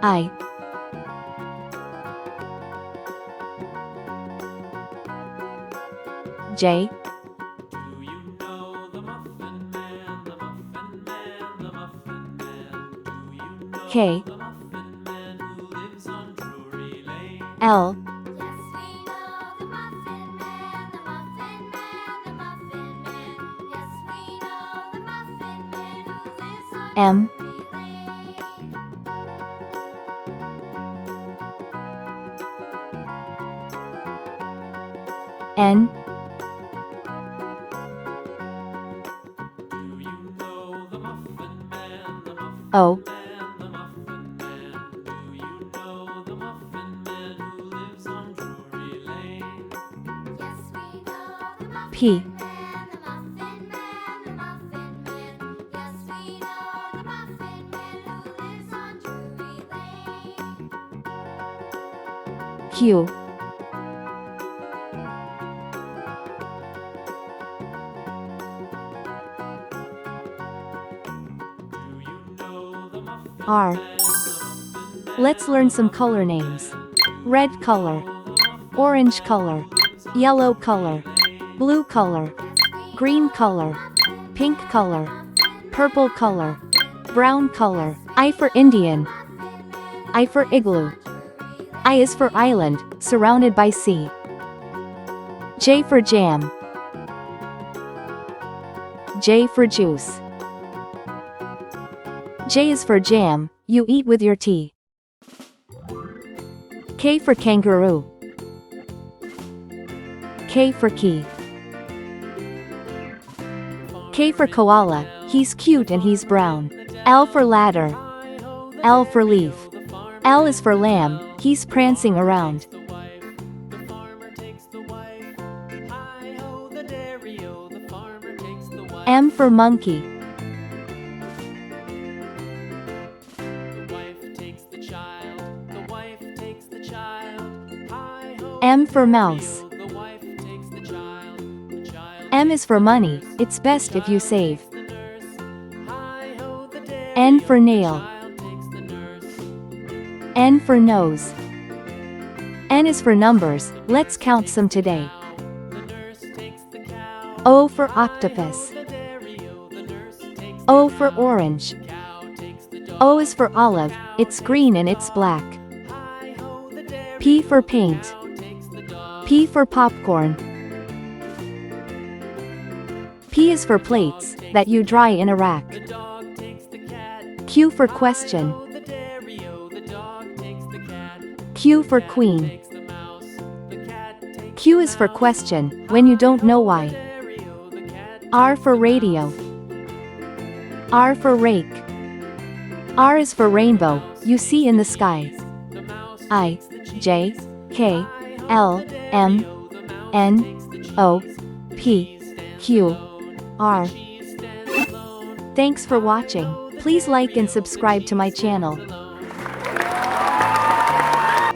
I, J, K, L, M, N, O, P, Q, R. Let's learn some color names. Red color, orange color, yellow color, blue color, green color, pink color, purple color, brown color. I for Indian. I for igloo. I is for island, surrounded by sea. J for jam. J for juice. J is for jam, you eat with your tea. K for kangaroo. K for key. K for koala, he's cute and he's brown. L for ladder. L for leaf. L is for lamb, he's prancing around. M for monkey. M for mouse. M is for money, it's best if you save. N for nail. N for nose. N is for numbers, let's count some today. O for octopus. O for orange. O is for olive, it's green and it's black. P for paint. P for popcorn. P is for plates, that you dry in a rack. Q for question. Q for queen. Q is for question, when you don't know why. R for radio. R for rake. R is for rainbow, you see in the sky. I, J, K, L, M, N, O, P, Q, R. Thanks for watching. Please like and subscribe to my channel.